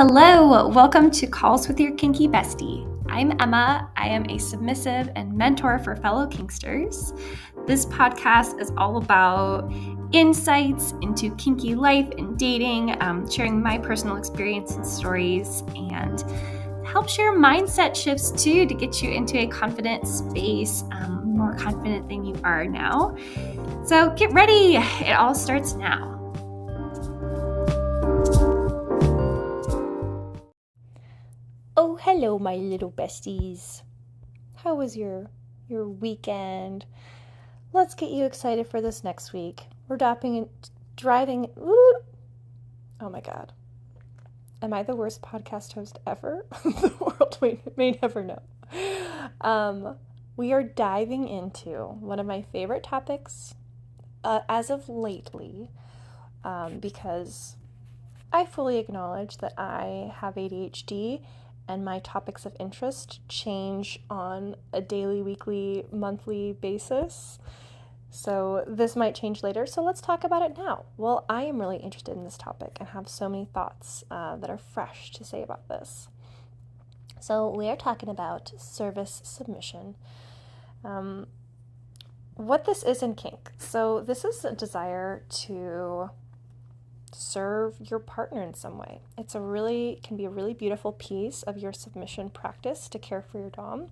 Hello, welcome to Calls with your Kinky Bestie. I'm Emma. I am a submissive and mentor for fellow Kinksters. This podcast is all about insights into kinky life and dating, sharing my personal experience and stories, and help share mindset shifts too to get you into a confident space, more confident than you are now. So get ready, it all starts now. Oh, hello, my little besties. How was your weekend? Let's get you excited for this next week. We're driving. Oh my God. Am I the worst podcast host ever? The world may never know. We are diving into one of my favorite topics as of lately, because I fully acknowledge that I have ADHD and my topics of interest change on a daily, weekly, monthly basis. So this might change later, so let's talk about it now. Well, I am really interested in this topic and have so many thoughts that are fresh to say about this. So we are talking about service submission. What this is in kink. So this is a desire to serve your partner in some way. Can be a really beautiful piece of your submission practice to care for your dom,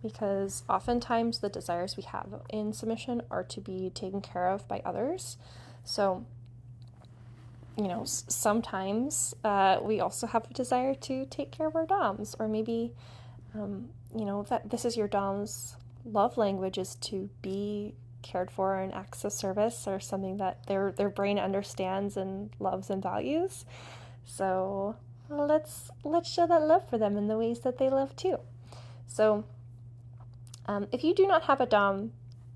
because oftentimes the desires we have in submission are to be taken care of by others. So, sometimes we also have a desire to take care of our doms, or maybe, that this is your dom's love language is to be cared for and acts of service, or something that their brain understands and loves and values. So let's show that love for them in the ways that they love too. So if you do not have a dom,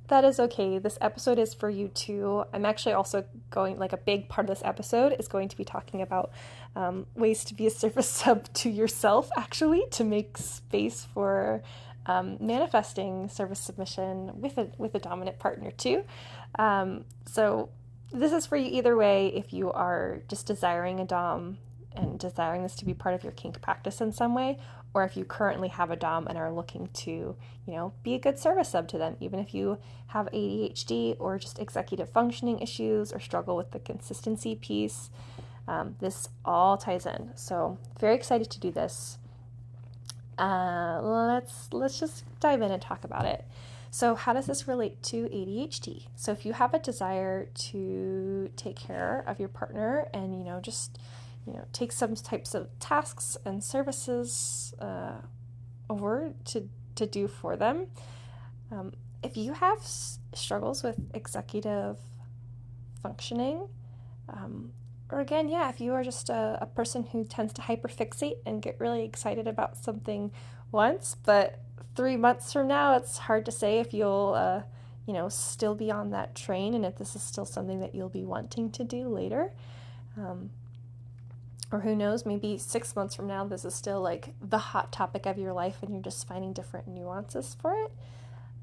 that is okay. This episode is for you too. I'm actually also a big part of this episode is going to be talking about ways to be a service sub to yourself, actually, to make space for manifesting service submission with a dominant partner too. So this is for you either way, if you are just desiring a dom and desiring this to be part of your kink practice in some way, or if you currently have a dom and are looking to, be a good service sub to them, even if you have ADHD or just executive functioning issues or struggle with the consistency piece. This all ties in. So very excited to do this. Let's just dive in and talk about it. So how does this relate to ADHD? So if you have a desire to take care of your partner and, take some types of tasks and services over to do for them, if you have struggles with executive functioning, or again, if you are just a person who tends to hyperfixate and get really excited about something once, but 3 months from now, it's hard to say if you'll, still be on that train and if this is still something that you'll be wanting to do later. Or who knows, maybe 6 months from now, this is still like the hot topic of your life and you're just finding different nuances for it.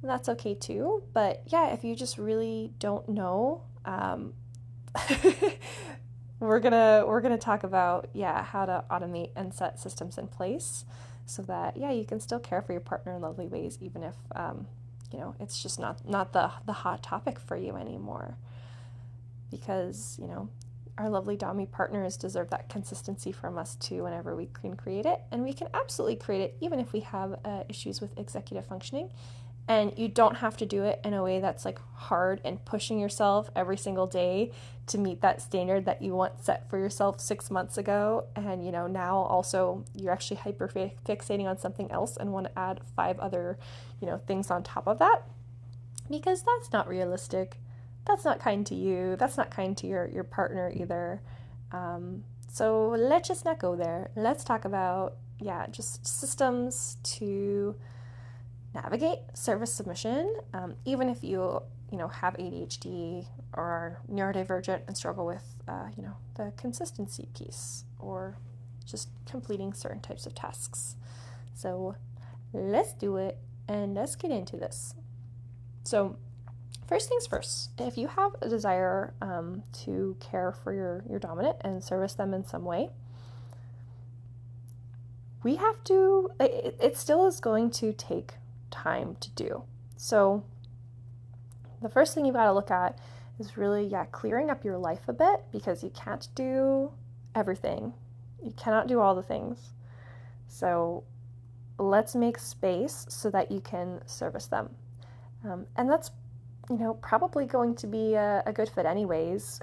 That's okay too. But if you just really don't know, we're gonna talk about how to automate and set systems in place so that you can still care for your partner in lovely ways, even if it's just not the hot topic for you anymore, because our lovely domi partners deserve that consistency from us too whenever we can create it, and we can absolutely create it even if we have issues with executive functioning. And you don't have to do it in a way that's like hard and pushing yourself every single day to meet that standard that you once set for yourself 6 months ago. And, now also you're actually hyper fixating on something else and want to add 5 other, things on top of that, because that's not realistic. That's not kind to you. That's not kind to your partner either. So let's just not go there. Let's talk about, just systems to navigate service submission, even if you have ADHD or are neurodivergent and struggle with the consistency piece or just completing certain types of tasks. So let's do it and let's get into this. So first things first, if you have a desire to care for your dominant and service them in some way, we have to, it still is going to take time to do. So the first thing you got to look at is really, clearing up your life a bit, because you can't do everything. You cannot do all the things. So let's make space so that you can service them. And that's, probably going to be a good fit anyways.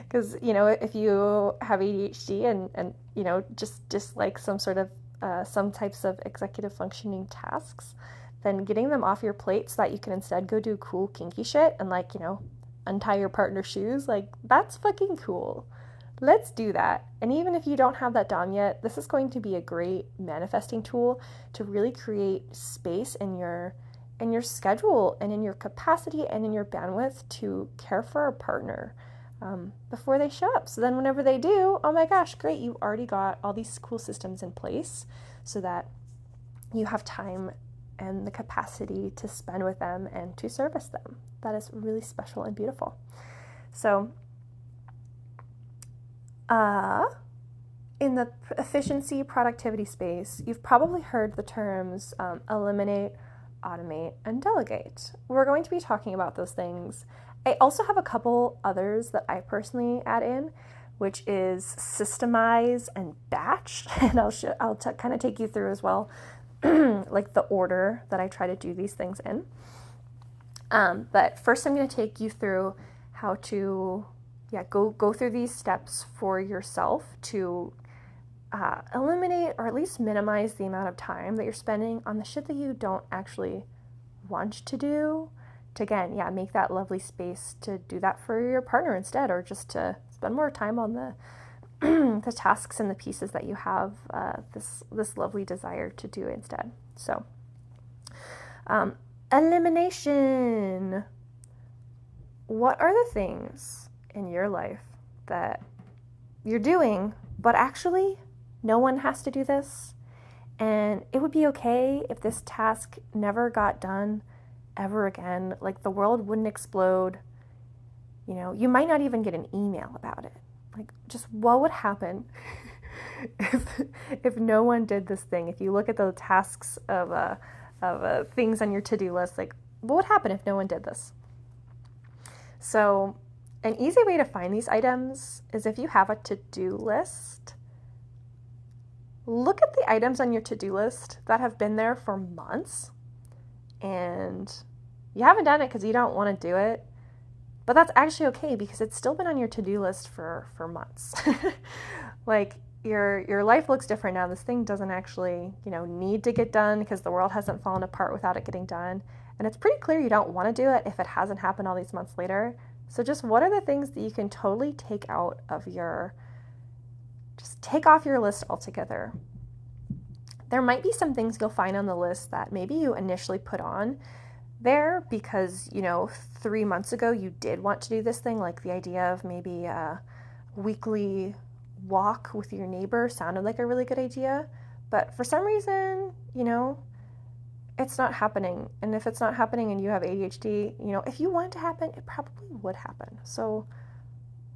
Because, if you have ADHD and just like some sort of, some types of executive functioning tasks, then getting them off your plate so that you can instead go do cool kinky shit and untie your partner's shoes, that's fucking cool. Let's do that. And even if you don't have that dom yet, this is going to be a great manifesting tool to really create space in your schedule and in your capacity and in your bandwidth to care for a partner before they show up. So then whenever they do, oh my gosh, great, you've already got all these cool systems in place so that you have time and the capacity to spend with them and to service them. That is really special and beautiful. So in the efficiency productivity space, you've probably heard the terms eliminate, automate, and delegate. We're going to be talking about those things. I also have a couple others that I personally add in, which is systemize and batch, and I'll kind of take you through as well, like the order that I try to do these things in. But first I'm going to take you through how to go through these steps for yourself to eliminate or at least minimize the amount of time that you're spending on the shit that you don't actually want to do, to again, make that lovely space to do that for your partner instead, or just to spend more time on the the tasks and the pieces that you have this lovely desire to do instead. So elimination. What are the things in your life that you're doing, but actually no one has to do this, and it would be okay if this task never got done ever again? Like, the world wouldn't explode. You might not even get an email about it. Like, just what would happen if no one did this thing? If you look at the tasks of things on your to-do list, like, what would happen if no one did this? So an easy way to find these items is, if you have a to-do list, look at the items on your to-do list that have been there for months and you haven't done it because you don't want to do it. But that's actually okay, because it's still been on your to-do list for months. Like, your life looks different now. This thing doesn't actually, need to get done because the world hasn't fallen apart without it getting done. And it's pretty clear you don't want to do it if it hasn't happened all these months later. So just what are the things that you can totally take out of just take off your list altogether? There might be some things you'll find on the list that maybe you initially put on there because, 3 months ago you did want to do this thing, like the idea of maybe a weekly walk with your neighbor sounded like a really good idea, but for some reason, it's not happening. And if it's not happening and you have ADHD, if you want it to happen, it probably would happen. So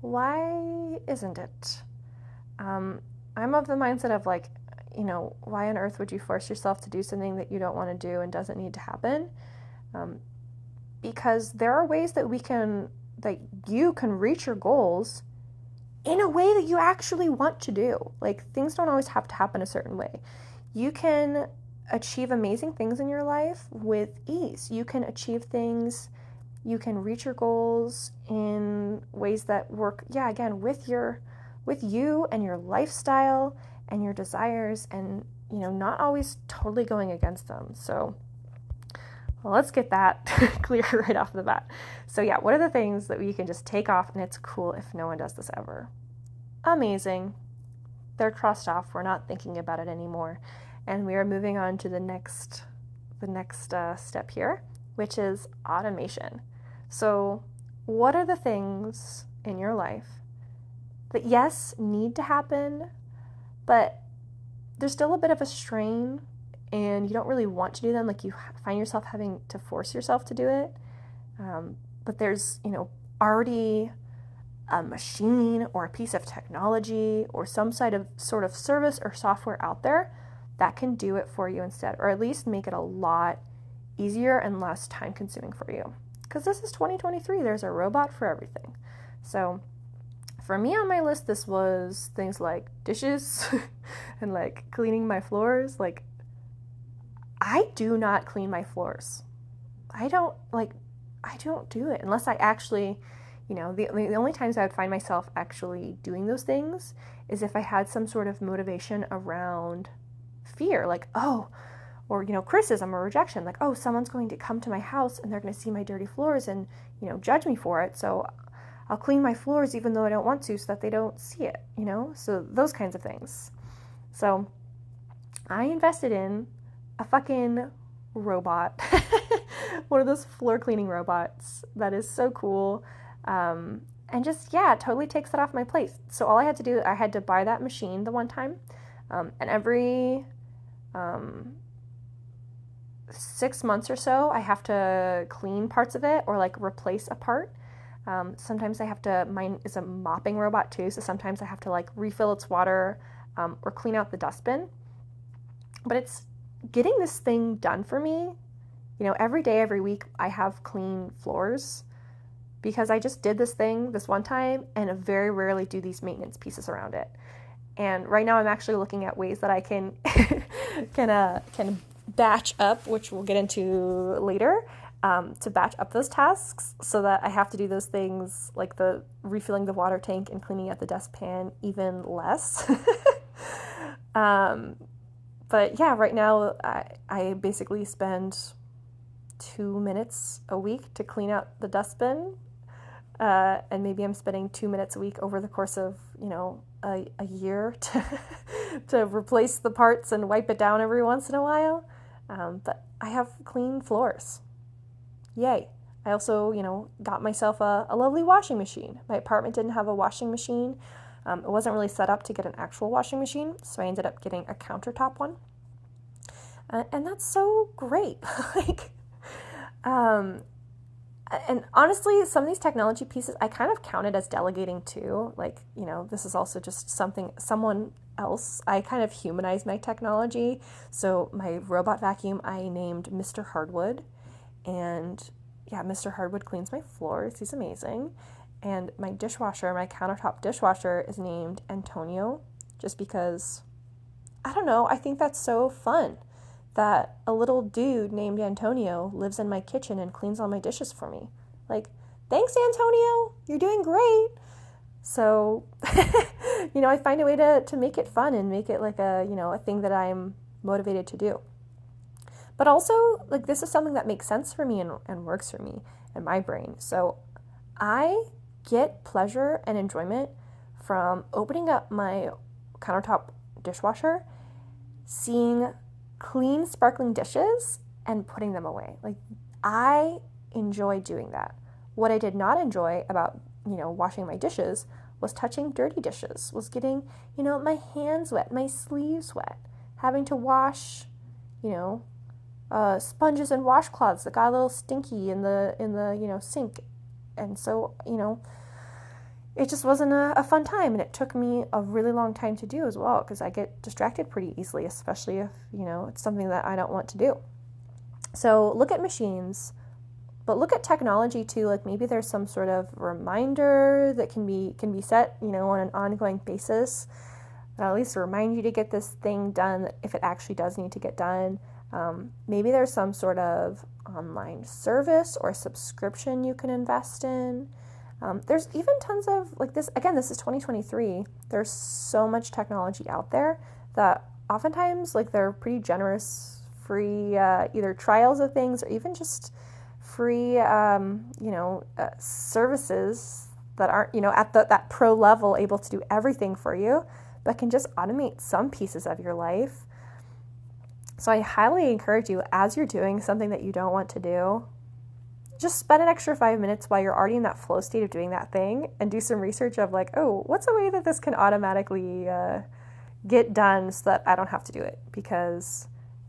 why isn't it? I'm of the mindset of why on earth would you force yourself to do something that you don't want to do and doesn't need to happen? Because there are ways that you can reach your goals in a way that you actually want to do. Like, things don't always have to happen a certain way. You can achieve amazing things in your life with ease. You can achieve things, you can reach your goals in ways that work, again, with you and your lifestyle and your desires, and, not always totally going against them. So let's get that clear right off the bat. So what are the things that we can just take off, and it's cool if no one does this ever? Amazing. They're crossed off. We're not thinking about it anymore. And we are moving on to the next step here, which is automation. So what are the things in your life that, yes, need to happen, but there's still a bit of a strain and you don't really want to do them? Like, you find yourself having to force yourself to do it. But there's, already a machine or a piece of technology or some sort of service or software out there that can do it for you instead, or at least make it a lot easier and less time consuming for you. Because this is 2023, there's a robot for everything. So for me on my list, this was things like dishes and like cleaning my floors. Like, I do not clean my floors. I don't do it unless I actually, the only times I would find myself actually doing those things is if I had some sort of motivation around fear, like, or, criticism or rejection, like, someone's going to come to my house and they're going to see my dirty floors and, judge me for it. So I'll clean my floors even though I don't want to so that they don't see it, so those kinds of things. So I invested in a fucking robot, one of those floor cleaning robots that is so cool. And just, totally takes that off my plate. So all I had to do, I had to buy that machine the one time. And every 6 months or so, I have to clean parts of it or like replace a part. Sometimes I have to, mine is a mopping robot too, so sometimes I have to like refill its water or clean out the dustbin. But it's getting this thing done for me. Every day, every week, I have clean floors because I just did this thing this one time and I very rarely do these maintenance pieces around it. And right now I'm actually looking at ways that I can can batch up, which we'll get into later, to batch up those tasks so that I have to do those things like the refilling the water tank and cleaning out the dustpan even less. But yeah, right now I basically spend 2 minutes a week to clean out the dustbin. And maybe I'm spending 2 minutes a week over the course of, a year to replace the parts and wipe it down every once in a while. But I have clean floors. Yay. I also, got myself a lovely washing machine. My apartment didn't have a washing machine. It wasn't really set up to get an actual washing machine, so I ended up getting a countertop one. And that's so great. And honestly, some of these technology pieces, I kind of counted as delegating too. Like, this is also just someone else. I kind of humanized my technology. So my robot vacuum, I named Mr. Hardwood. And yeah, Mr. Hardwood cleans my floors. He's amazing. And my dishwasher, my countertop dishwasher is named Antonio, just because, I don't know, I think that's so fun that a little dude named Antonio lives in my kitchen and cleans all my dishes for me. Like, thanks, Antonio, you're doing great. So, I find a way to make it fun and make it like a thing that I'm motivated to do. But also, like, this is something that makes sense for me and works for me and my brain. So I get pleasure and enjoyment from opening up my countertop dishwasher, seeing clean, sparkling dishes and putting them away. Like, I enjoy doing that. What I did not enjoy about, washing my dishes was touching dirty dishes, was getting, my hands wet, my sleeves wet, having to wash, sponges and washcloths that got a little stinky in the sink. And so, it just wasn't a fun time, and it took me a really long time to do as well, because I get distracted pretty easily, especially if, it's something that I don't want to do. So look at machines, but look at technology too. Like, maybe there's some sort of reminder that can be set, on an ongoing basis, at least remind you to get this thing done if it actually does need to get done. Maybe there's some sort of online service or subscription you can invest in. There's even tons of, like, this, again, this is 2023. There's so much technology out there that oftentimes, like, they're pretty generous, free, either trials of things or even just free, services that aren't, at that pro level able to do everything for you, but can just automate some pieces of your life. So I highly encourage you, as you're doing something that you don't want to do, just spend an extra 5 minutes while you're already in that flow state of doing that thing and do some research of like, what's a way that this can automatically get done so that I don't have to do it? Because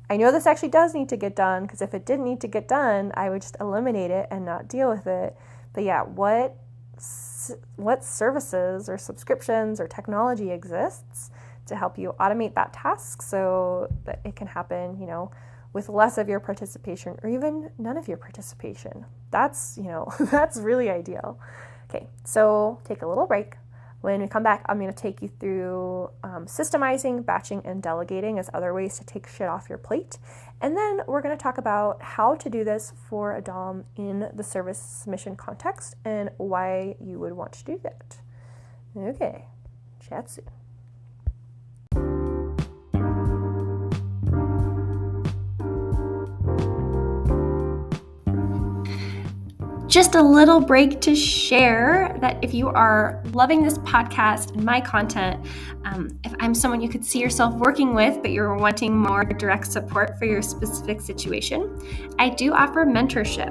I know this actually does need to get done, because if it didn't need to get done, I would just eliminate it and not deal with it. But yeah, what services or subscriptions or technology exists to help you automate that task so that it can happen, with less of your participation or even none of your participation. That's, that's really ideal. Okay, so take a little break. When we come back, I'm going to take you through systemizing, batching, and delegating as other ways to take shit off your plate. And then we're going to talk about how to do this for a dom in the service submission context and why you would want to do that. Okay, chat soon. Just a little break to share that if you are loving this podcast and my content, if I'm someone you could see yourself working with, but you're wanting more direct support for your specific situation, I do offer mentorship.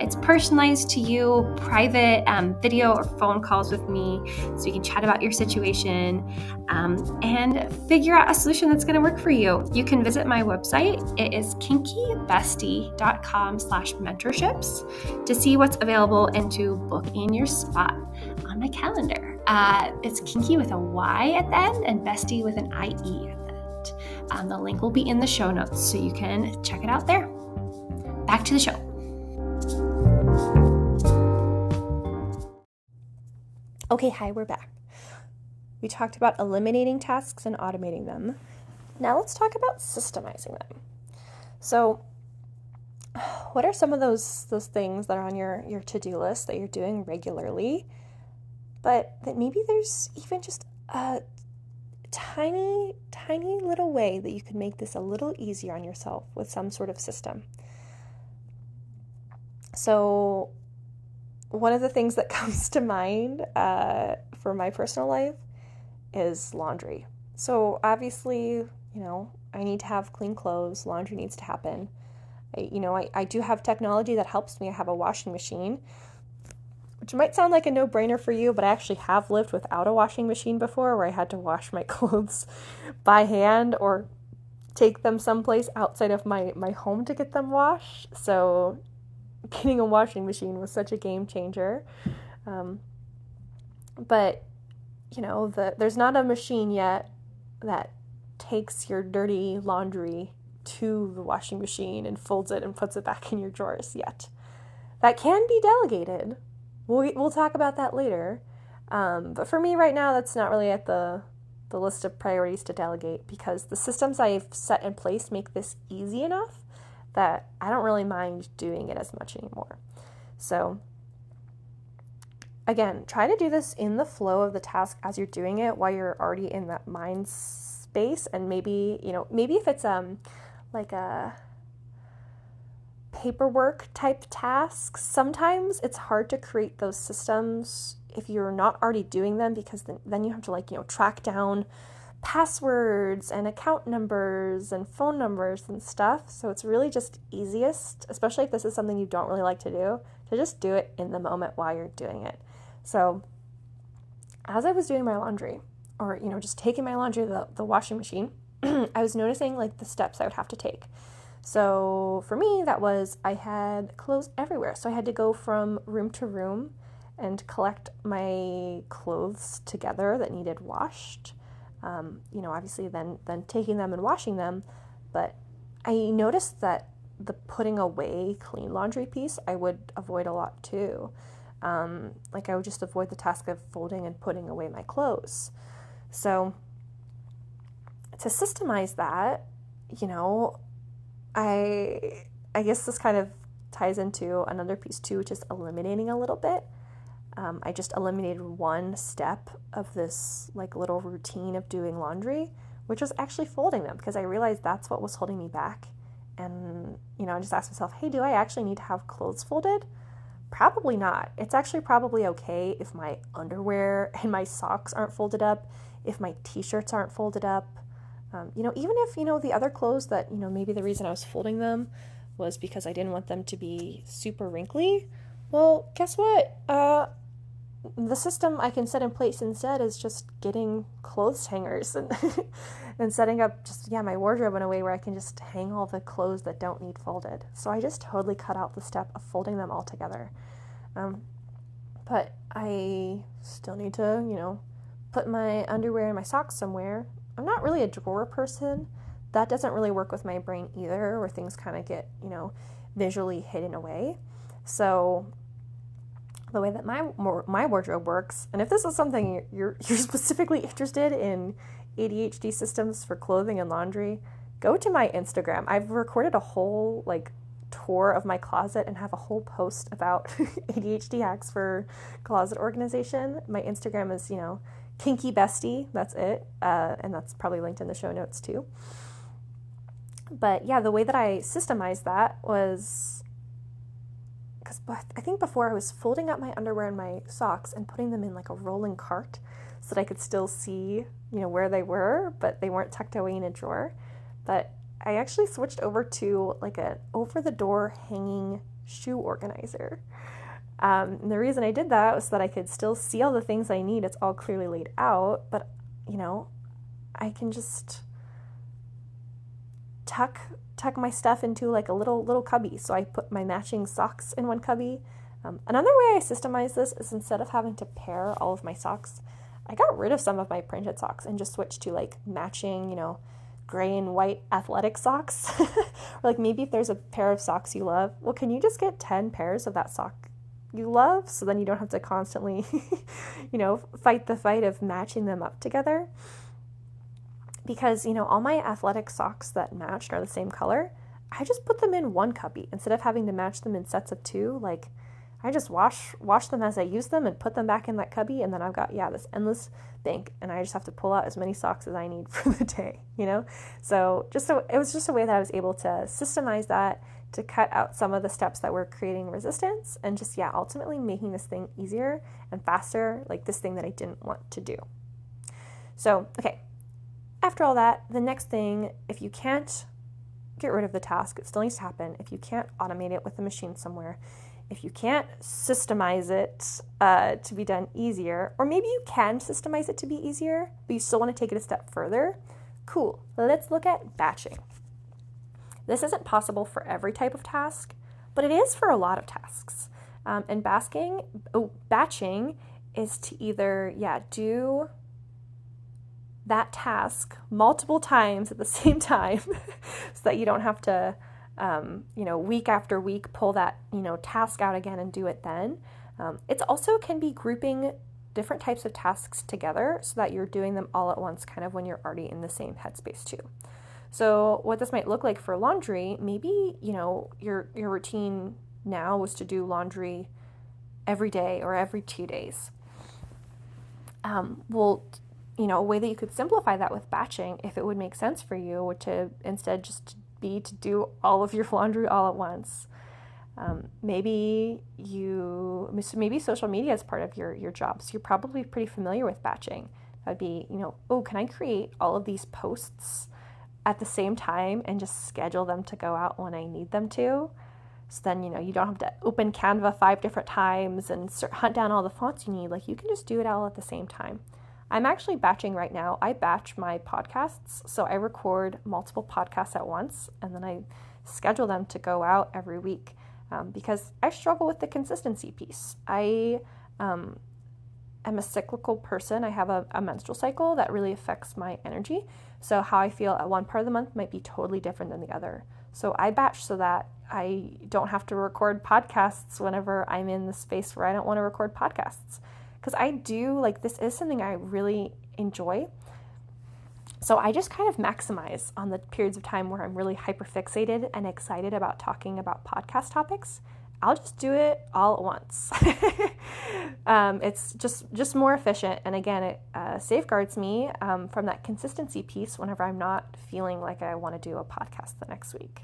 It's personalized to you, private video or phone calls with me, so you can chat about your situation and figure out a solution that's going to work for you. You can visit my website. It is kinkybestie.com/mentorships to see what's available and to book in your spot on my calendar. It's kinky with a Y at the end and bestie with an IE at the end. The link will be in the show notes, so you can check it out there. Back to the show. Okay, hi, we're back. We talked about eliminating tasks and automating them. Now let's talk about systemizing them. So what are some of those things that are on your to-do list that you're doing regularly, but that maybe there's even just a tiny little way that you could make this a little easier on yourself with some sort of system? So one of the things that comes to mind for my personal life is laundry. So obviously, I need to have clean clothes. Laundry needs to happen. I do have technology that helps me. I have a washing machine, which might sound like a no-brainer for you, but I actually have lived without a washing machine before, where I had to wash my clothes by hand or take them someplace outside of my home to get them washed. So getting a washing machine was such a game changer. But, there's not a machine yet that takes your dirty laundry to the washing machine and folds it and puts it back in your drawers yet. That can be delegated. We'll talk about that later. But for me right now, that's not really at the list of priorities to delegate, because the systems I've set in place make this easy enough that I don't really mind doing it as much anymore. So again, try to do this in the flow of the task as you're doing it, while you're already in that mind space. And maybe if it's like a paperwork type tasks, sometimes it's hard to create those systems if you're not already doing them, because then you have to track down passwords and account numbers and phone numbers and stuff. So it's really just easiest, especially if this is something you don't really like to do, to just do it in the moment while you're doing it. So as I was doing my laundry, or just taking my laundry to the washing machine, I was noticing the steps I would have to take. So for me, that was, I had clothes everywhere. So I had to go from room to room and collect my clothes together that needed washed. Obviously then taking them and washing them. But I noticed that the putting away clean laundry piece, I would avoid a lot too. I would just avoid the task of folding and putting away my clothes. So to systemize that, I guess this kind of ties into another piece too, which is eliminating a little bit. I just eliminated one step of this little routine of doing laundry, which was actually folding them, because I realized that's what was holding me back. And, I just asked myself, hey, do I actually need to have clothes folded? Probably not. It's actually probably okay if my underwear and my socks aren't folded up, if my t-shirts aren't folded up. Even if, the other clothes that, maybe the reason I was folding them was because I didn't want them to be super wrinkly. Well, guess what? The system I can set in place instead is just getting clothes hangers and and setting up my wardrobe in a way where I can just hang all the clothes that don't need folded. So I just totally cut out the step of folding them all together. But I still need to, put my underwear and my socks somewhere. I'm not really a drawer person. That doesn't really work with my brain either, where things kind of get, visually hidden away. So the way that my wardrobe works, and if this is something you're specifically interested in, ADHD systems for clothing and laundry, go to my Instagram. I've recorded a whole tour of my closet and have a whole post about ADHD hacks for closet organization. My Instagram is, kinky bestie. That's it. And that's probably linked in the show notes too. But yeah, the way that I systemized that was, because I think before I was folding up my underwear and my socks and putting them in a rolling cart so that I could still see, where they were, but they weren't tucked away in a drawer. But I actually switched over to an over-the-door hanging shoe organizer. And the reason I did that was so that I could still see all the things I need. It's all clearly laid out, but, I can just tuck my stuff into a little cubby. So I put my matching socks in one cubby. Another way I systemize this is, instead of having to pair all of my socks, I got rid of some of my printed socks and just switched to matching, gray and white athletic socks. Or maybe if there's a pair of socks you love, well, can you just get 10 pairs of that sock you love, so then you don't have to constantly, fight the fight of matching them up together? Because, all my athletic socks that matched are the same color. I just put them in one cubby instead of having to match them in sets of two. I just wash them as I use them and put them back in that cubby, and then I've got, this endless bank, and I just have to pull out as many socks as I need for the day, So it was just a way that I was able to systemize that, to cut out some of the steps that were creating resistance, and just, ultimately making this thing easier and faster, this thing that I didn't want to do. So, okay, after all that, the next thing, if you can't get rid of the task, it still needs to happen. If you can't automate it with the machine somewhere, if you can't systemize it to be done easier, or maybe you can systemize it to be easier, but you still want to take it a step further, cool. Let's look at batching. This isn't possible for every type of task, but it is for a lot of tasks. And batching is to either, do that task multiple times at the same time so that you don't have to week after week, pull that, task out again and do it then. It's also can be grouping different types of tasks together so that you're doing them all at once, kind of when you're already in the same headspace too. So what this might look like for laundry, maybe, your routine now was to do laundry every day or every 2 days. A way that you could simplify that with batching, if it would make sense for you, would to instead just be to do all of your laundry all at once. Maybe social media is part of your job, so you're probably pretty familiar with batching. That'd be, can I create all of these posts at the same time and just schedule them to go out when I need them to? So then, you don't have to open Canva 5 different times and hunt down all the fonts you need. You can just do it all at the same time. I'm actually batching right now. I batch my podcasts, so I record multiple podcasts at once, and then I schedule them to go out every week because I struggle with the consistency piece. I am a cyclical person. I have a menstrual cycle that really affects my energy, so how I feel at one part of the month might be totally different than the other. So I batch so that I don't have to record podcasts whenever I'm in the space where I don't want to record podcasts. Because I do, this is something I really enjoy. So I just kind of maximize on the periods of time where I'm really hyperfixated and excited about talking about podcast topics. I'll just do it all at once. It's just more efficient. And again, it safeguards me from that consistency piece whenever I'm not feeling like I want to do a podcast the next week.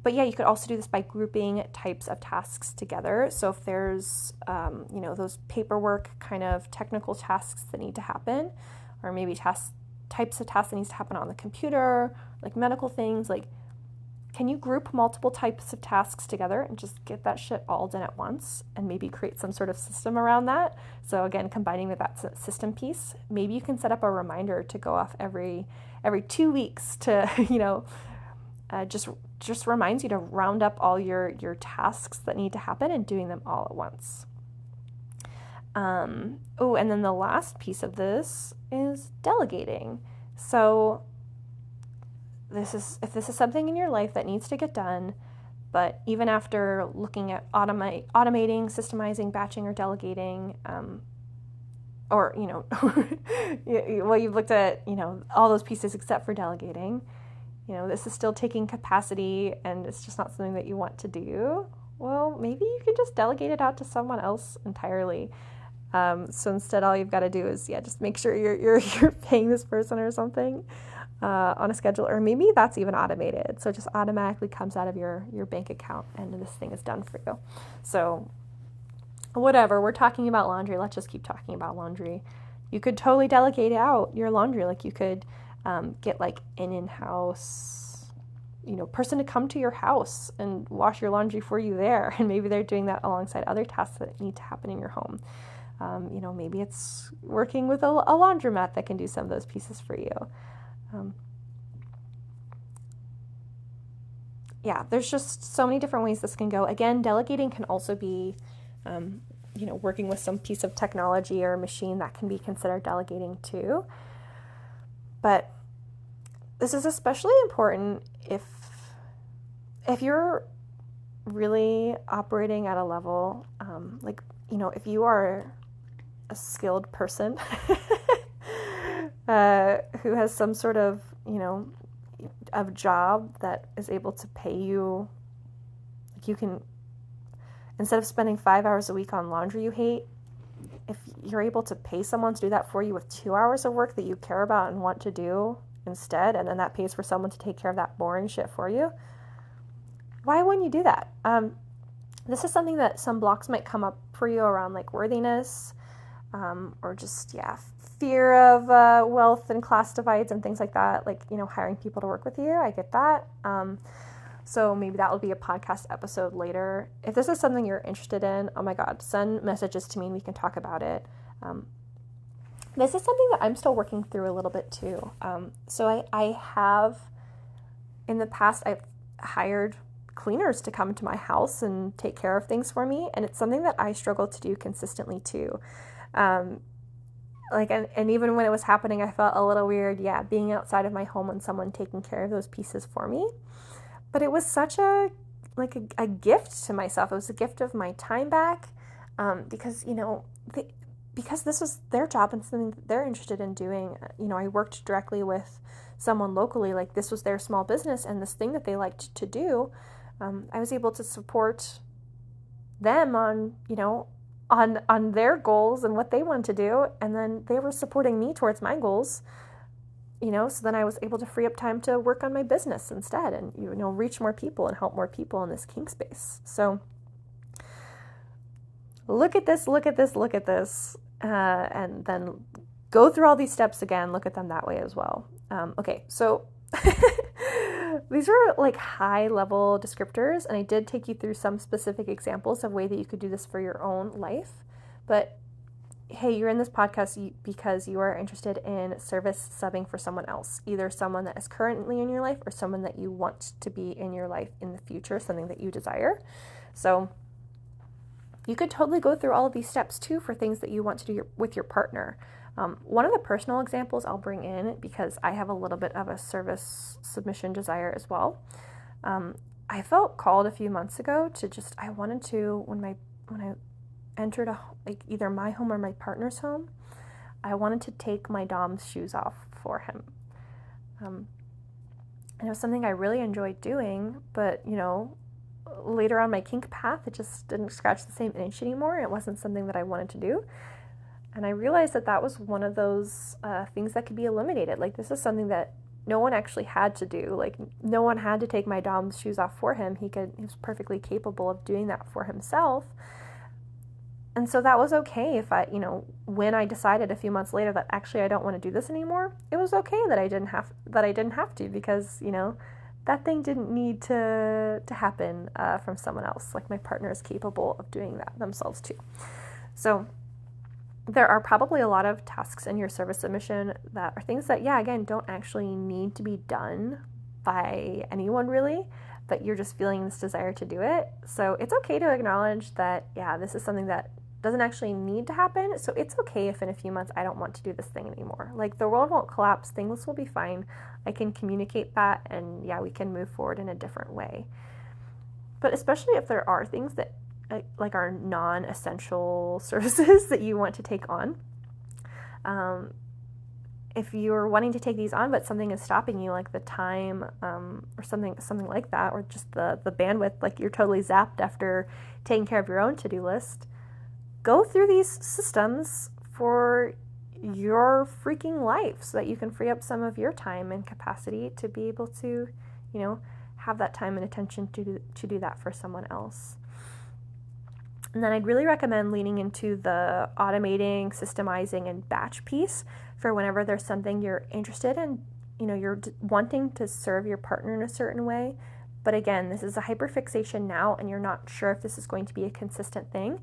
But yeah, you could also do this by grouping types of tasks together. So if there's, those paperwork kind of technical tasks that need to happen, or maybe types of tasks that needs to happen on the computer, like medical things, can you group multiple types of tasks together and just get that shit all done at once and maybe create some sort of system around that? So again, combining with that system piece, maybe you can set up a reminder to go off every 2 weeks to, just reminds you to round up all your tasks that need to happen and doing them all at once. Oh, and then the last piece of this is delegating. So if this is something in your life that needs to get done, but even after looking at automating, systemizing, batching, or delegating, or, well, you've looked at, all those pieces except for delegating, this is still taking capacity and it's just not something that you want to do. Well, maybe you could just delegate it out to someone else entirely. So instead, all you've got to do is, just make sure you're paying this person or something on a schedule, or maybe that's even automated. So it just automatically comes out of your bank account and this thing is done for you. So whatever, we're talking about laundry. Let's just keep talking about laundry. You could totally delegate out your laundry. Like you could get like an in-house, person to come to your house and wash your laundry for you there. And maybe they're doing that alongside other tasks that need to happen in your home. Maybe it's working with a laundromat that can do some of those pieces for you. There's just so many different ways this can go. Again, delegating can also be, working with some piece of technology or machine that can be considered delegating too. But this is especially important if you're really operating at a level, if you are a skilled person who has some sort of, of job that is able to pay you, like you can, instead of spending 5 hours a week on laundry you hate, if you're able to pay someone to do that for you with 2 hours of work that you care about and want to do instead, and then that pays for someone to take care of that boring shit for you, why wouldn't you do that? This is something that some blocks might come up for you around like worthiness, or just, fear of wealth and class divides and things like that, like, hiring people to work with you. I get that. So maybe that will be a podcast episode later. If this is something you're interested in, oh my God, send messages to me and we can talk about it. This is something that I'm still working through a little bit too. So I have, in the past, I've hired cleaners to come to my house and take care of things for me. And it's something that I struggle to do consistently too. And even when it was happening, I felt a little weird, being outside of my home and someone taking care of those pieces for me. But it was such a gift to myself. It was a gift of my time back, because, because this was their job and something that they're interested in doing. I worked directly with someone locally, like this was their small business and this thing that they liked to do. I was able to support them on, on their goals and what they wanted to do. And then they were supporting me towards my goals, so then I was able to free up time to work on my business instead and, reach more people and help more people in this kink space. So look at this, and then go through all these steps again, look at them that way as well. Okay, so these are like high level descriptors, and I did take you through some specific examples of way that you could do this for your own life. But hey, you're in this podcast because you are interested in service subbing for someone else, either someone that is currently in your life or someone that you want to be in your life in the future, something that you desire. So you could totally go through all of these steps too for things that you want to do with your partner. One of the personal examples I'll bring in, because I have a little bit of a service submission desire as well. I felt called a few months ago to just, I wanted to, when I entered either my home or my partner's home, I wanted to take my dom's shoes off for him. And it was something I really enjoyed doing, but later on my kink path, it just didn't scratch the same itch anymore. It wasn't something that I wanted to do. And I realized that was one of those things that could be eliminated. Like, this is something that no one actually had to do. Like, no one had to take my dom's shoes off for him. He was perfectly capable of doing that for himself. And so that was okay if when I decided a few months later that actually I don't want to do this anymore, it was okay that I didn't have to, because, that thing didn't need to happen from someone else. Like, my partner is capable of doing that themselves too. So there are probably a lot of tasks in your service submission that are things that, again, don't actually need to be done by anyone really, but you're just feeling this desire to do it. So it's okay to acknowledge that, this is something that doesn't actually need to happen. So it's okay if in a few months I don't want to do this thing anymore. Like, the world won't collapse, things will be fine. I can communicate that, and yeah, we can move forward in a different way. But especially if there are things that like are non-essential services that you want to take on. If you're wanting to take these on, but something is stopping you, like the time, or something like that, or just the bandwidth, like you're totally zapped after taking care of your own to-do list, go through these systems for your freaking life so that you can free up some of your time and capacity to be able to, have that time and attention to do that for someone else. And then I'd really recommend leaning into the automating, systemizing, and batch piece for whenever there's something you're interested in, you're wanting to serve your partner in a certain way. But again, this is a hyperfixation now, and you're not sure if this is going to be a consistent thing.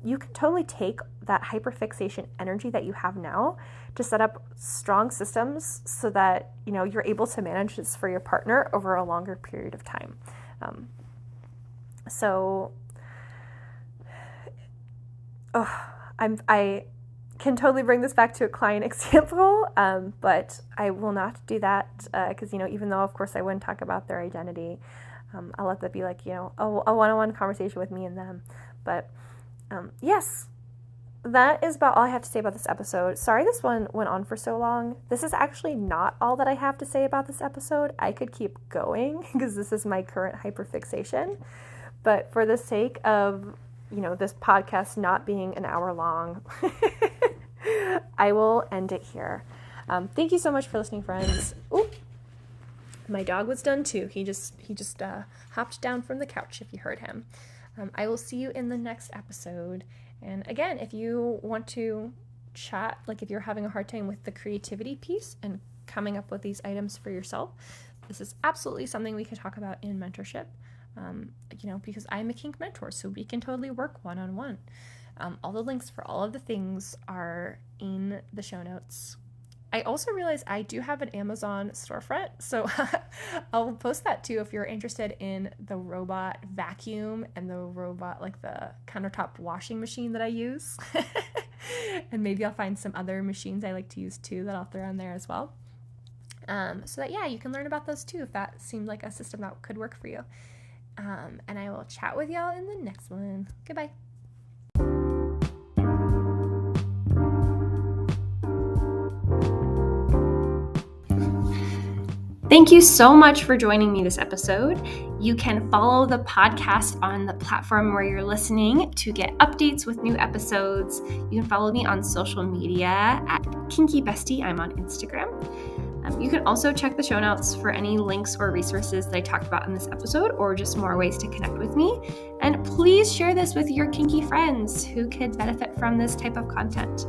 You can totally take that hyperfixation energy that you have now to set up strong systems so that, you're able to manage this for your partner over a longer period of time. I can totally bring this back to a client example, but I will not do that because, even though, of course, I wouldn't talk about their identity, I'll let that be like, a one-on-one conversation with me and them. But yes, that is about all I have to say about this episode. Sorry this one went on for so long. This is actually not all that I have to say about this episode. I could keep going because this is my current hyperfixation. But for the sake of this podcast not being an hour long, I will end it here. Thank you so much for listening, friends. Ooh, my dog was done too. He just hopped down from the couch if you heard him. I will see you in the next episode. And again, if you want to chat, like if you're having a hard time with the creativity piece and coming up with these items for yourself, this is absolutely something we could talk about in mentorship. Because I'm a kink mentor, so we can totally work one-on-one. All the links for all of the things are in the show notes. I also realized I do have an Amazon storefront, so I'll post that too if you're interested in the robot vacuum and the robot, like the countertop washing machine that I use. And maybe I'll find some other machines I like to use too that I'll throw in there as well. So that, you can learn about those too if that seemed like a system that could work for you. And I will chat with y'all in the next one. Goodbye. Thank you so much for joining me this episode. You can follow the podcast on the platform where you're listening to get updates with new episodes. You can follow me on social media at Kinky Bestie. I'm on Instagram. You can also check the show notes for any links or resources that I talked about in this episode, or just more ways to connect with me. And please share this with your kinky friends who could benefit from this type of content.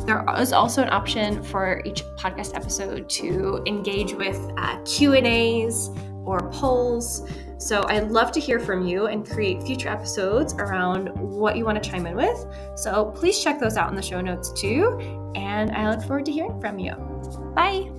There is also an option for each podcast episode to engage with Q&As or polls. So I'd love to hear from you and create future episodes around what you want to chime in with. So please check those out in the show notes too. And I look forward to hearing from you. Bye.